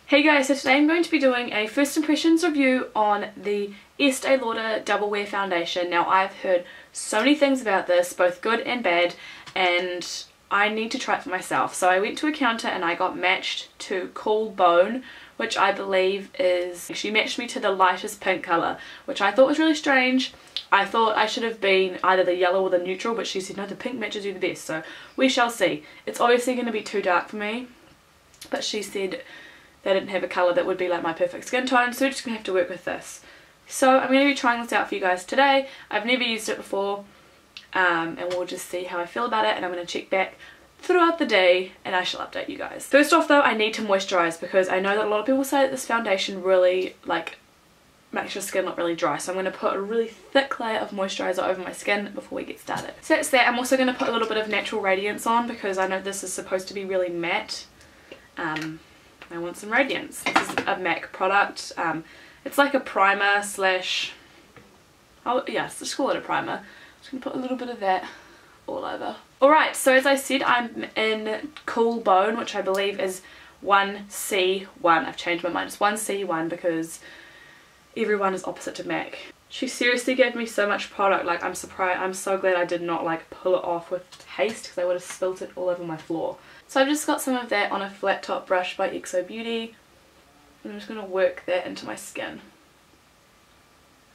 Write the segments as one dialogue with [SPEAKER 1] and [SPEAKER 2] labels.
[SPEAKER 1] Hey guys, so today I'm going to be doing a first impressions review on the Estee Lauder Double Wear Foundation. Now I've heard so many things about this, both good and bad, and I need to try it for myself. So I went to a counter and I got matched to Cool Bone, which I believe is, she matched me to the lightest pink colour, which I thought was really strange. I thought I should have been either the yellow or the neutral, but she said no, the pink matches you the best, so we shall see. It's obviously going to be too dark for me, but she said they didn't have a colour that would be like my perfect skin tone, so we're just going to have to work with this. So I'm going to be trying this out for you guys today. I've never used it before, and we'll just see how I feel about it, and I'm going to check back throughout the day and I shall update you guys. First off though, I need to moisturise because I know that a lot of people say that this foundation really makes your skin look really dry, so I'm going to put a really thick layer of moisturiser over my skin before we get started. So that's that. I'm also going to put a little bit of natural radiance on because I know this is supposed to be really matte. I want some radiance. This is a MAC product. It's like a primer slash, oh yes, let's call it a primer. I'm just going to put a little bit of that all over. Alright, so as I said, I'm in Cool Bone, which I believe is 1C1. I've changed my mind. It's 1C1 because everyone is opposite to MAC. She seriously gave me so much product, like I'm surprised. I'm so glad I did not like pull it off with haste because I would have spilt it all over my floor. So I've just got some of that on a flat top brush by XO Beauty, and I'm just going to work that into my skin.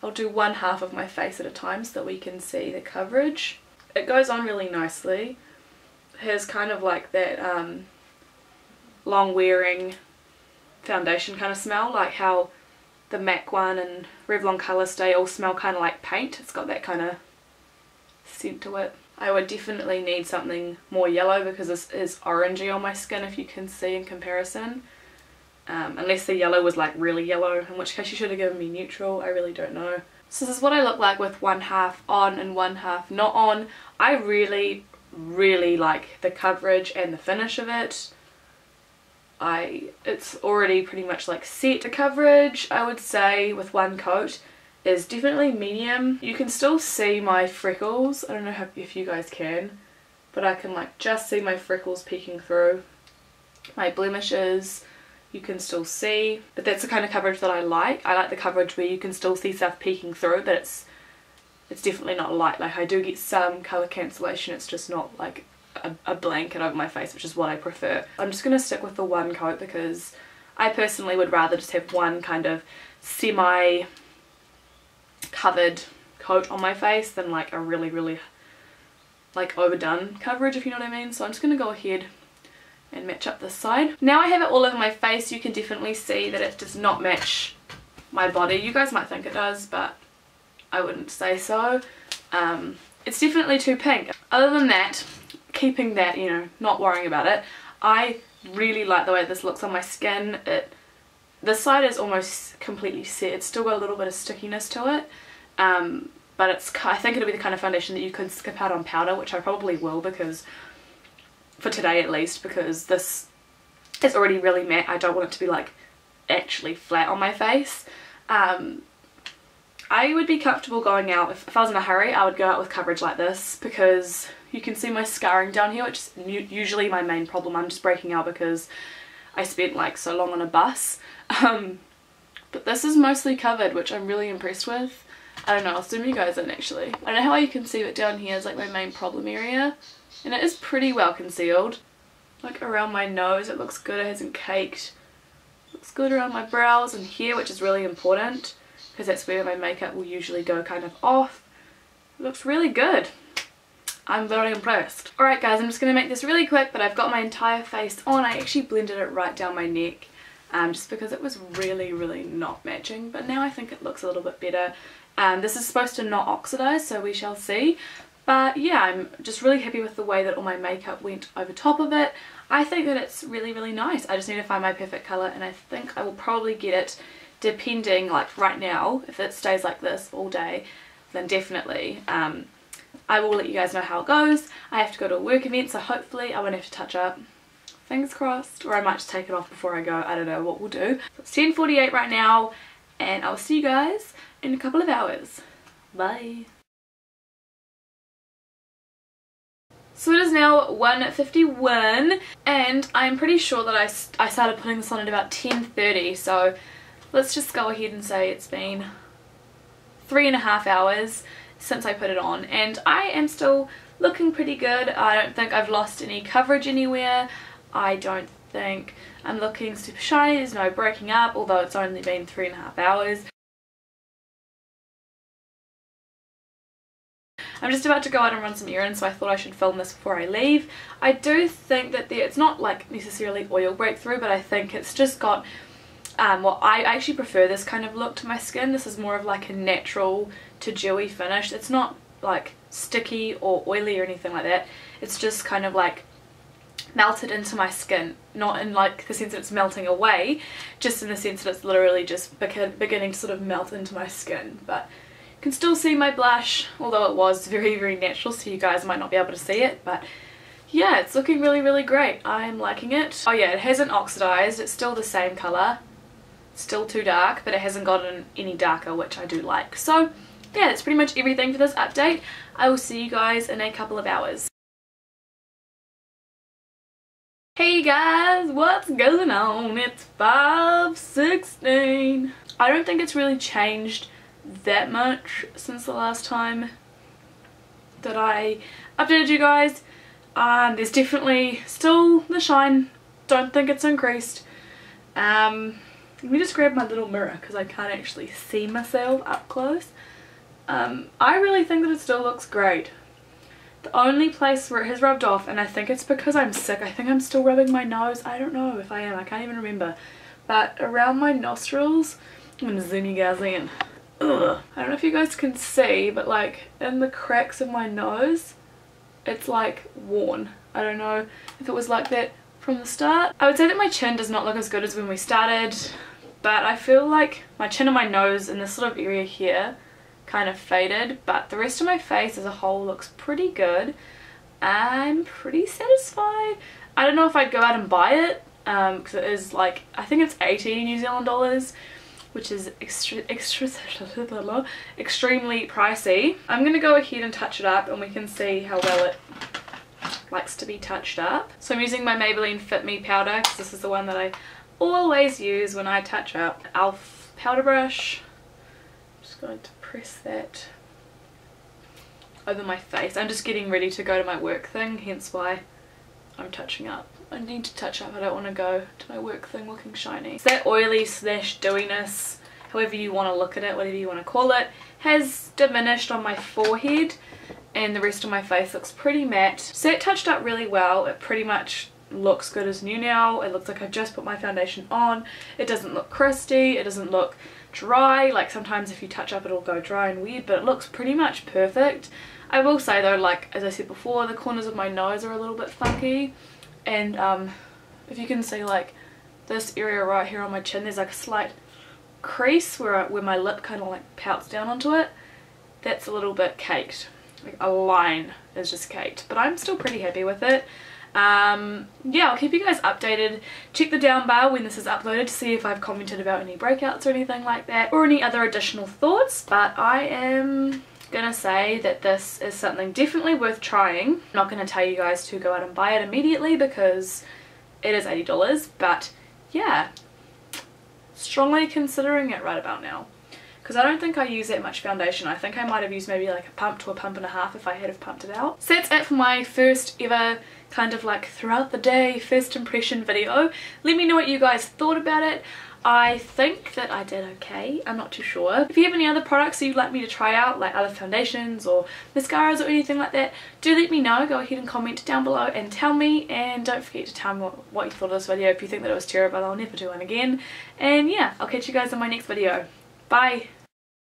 [SPEAKER 1] I'll do one half of my face at a time so that we can see the coverage. It goes on really nicely. It has kind of like that long wearing foundation kind of smell, like how the MAC one and Revlon Colorstay all smell kind of like paint. It's got that kind of scent to it. I would definitely need something more yellow because this is orangey on my skin, if you can see in comparison. Unless the yellow was like really yellow, in which case you should have given me neutral. I really don't know. So this is what I look like with one half on and one half not on. I really like the coverage and the finish of it. It's already pretty much like set. The coverage, I would say, with one coat is definitely medium. You can still see my freckles. I don't know if you guys can, but I can like just see my freckles peeking through. My blemishes you can still see, but that's the kind of coverage that I like. I like the coverage where you can still see stuff peeking through, but it's definitely not light. Like I do get some colour cancellation, it's just not like a blanket over my face, which is what I prefer. I'm just going to stick with the one coat because I personally would rather just have one kind of semi covered coat on my face than like a really like overdone coverage, if you know what I mean. So I'm just going to go ahead and match up this side. Now I have it all over my face, you can definitely see that it does not match my body. You guys might think it does, but I wouldn't say so. It's definitely too pink. Other than that, keeping that, you know, not worrying about it, I really like the way this looks on my skin. This side is almost completely set. It's still got a little bit of stickiness to it, but I think it'll be the kind of foundation that you could skip out on powder, which I probably will, because for today at least, because this is already really matte. I don't want it to be like actually flat on my face. I would be comfortable going out, if I was in a hurry, I would go out with coverage like this, because you can see my scarring down here, which is usually my main problem. I'm just breaking out because I spent like so long on a bus. But this is mostly covered, which I'm really impressed with. I don't know, I'll zoom you guys in actually. I don't know how you can see it down here is like my main problem area, and it is pretty well concealed. Like around my nose it looks good, it hasn't caked. Looks good around my brows and here, which is really important because that's where my makeup will usually go kind of off. It looks really good. I'm very impressed. Alright guys, I'm just going to make this really quick, but I've got my entire face on. I actually blended it right down my neck just because it was really not matching, but now I think it looks a little bit better. This is supposed to not oxidize, so we shall see. But yeah, I'm just really happy with the way that all my makeup went over top of it. I think that it's really nice. I just need to find my perfect colour, and I think I will probably get it, depending, like right now, if it stays like this all day, then definitely I will let you guys know how it goes. I have to go to a work event, so hopefully I won't have to touch up. Fingers crossed. Or I might just take it off before I go. I don't know what we'll do. So it's 10:48 right now, and I'll see you guys in a couple of hours. Bye. So it is now 1:51 and I'm pretty sure that I started putting this on at about 10:30, so let's just go ahead and say it's been 3.5 hours since I put it on, and I am still looking pretty good. I don't think I've lost any coverage anywhere. I don't think I'm looking super shiny. There's no breaking up, although it's only been 3.5 hours. I'm just about to go out and run some errands, so I thought I should film this before I leave. I do think that it's not like necessarily oil breakthrough, but I think it's just got, well, I actually prefer this kind of look to my skin. This is more of like a natural to dewy finish. It's not like sticky or oily or anything like that. It's just kind of like melted into my skin, not in like the sense that it's melting away, just in the sense that it's literally just beginning to sort of melt into my skin. But you can still see my blush, although it was very, very natural, so you guys might not be able to see it, but yeah, it's looking really, really great. I'm liking it. Oh yeah, it hasn't oxidized. It's still the same color. Still too dark, but it hasn't gotten any darker, which I do like. So yeah, that's pretty much everything for this update. I will see you guys in a couple of hours. Hey guys, what's going on? It's 5:16. I don't think it's really changed that much since the last time that I updated you guys. There's definitely still the shine. Don't think it's increased. Let me just grab my little mirror because I can't actually see myself up close. I really think that it still looks great. The only place where it has rubbed off, and I think it's because I'm sick, I think I'm still rubbing my nose. I don't know if I am, I can't even remember. But around my nostrils, I'm going to zoom you guys in. Ugh. I don't know if you guys can see, but like in the cracks of my nose, it's like worn. I don't know if it was like that from the start. I would say that my chin does not look as good as when we started, but I feel like my chin and my nose in this sort of area here kind of faded, but the rest of my face as a whole looks pretty good. I'm pretty satisfied. I don't know if I'd go out and buy it because it is like, I think it's 80 New Zealand dollars, which is extremely pricey. I'm going to go ahead and touch it up and we can see how well it likes to be touched up. So I'm using my Maybelline Fit Me powder because this is the one that I always use when I touch up. e.l.f. powder brush. I'm just going to press that over my face. I'm just getting ready to go to my work thing, hence why I'm touching up. I need to touch up, I don't want to go to my work thing looking shiny. So that oily slash dewiness, however you want to look at it, whatever you want to call it, has diminished on my forehead and the rest of my face looks pretty matte. So it touched up really well. It pretty much looks good as new now. It looks like I've just put my foundation on. It doesn't look crusty, it doesn't look dry, like sometimes if you touch up it'll go dry and weird, but it looks pretty much perfect. I will say though, like as I said before, the corners of my nose are a little bit funky, and if you can see like this area right here on my chin, there's like a slight crease where my lip kind of like pouts down onto it. That's a little bit caked, like a line is just caked, but I'm still pretty happy with it. Yeah, I'll keep you guys updated. Check the down bar when this is uploaded to see if I've commented about any breakouts or anything like that, or any other additional thoughts, but I am gonna say that this is something definitely worth trying. I'm not gonna tell you guys to go out and buy it immediately because it is $80, but yeah, strongly considering it right about now. Because I don't think I use that much foundation. I think I might have used maybe like a pump to a pump and a half if I had have pumped it out. So that's it for my first ever kind of like throughout the day first impression video. Let me know what you guys thought about it. I think that I did okay. I'm not too sure. If you have any other products that you'd like me to try out, like other foundations or mascaras or anything like that, do let me know. Go ahead and comment down below and tell me. And don't forget to tell me what you thought of this video. If you think that it was terrible, I'll never do one again. And yeah, I'll catch you guys in my next video. Bye!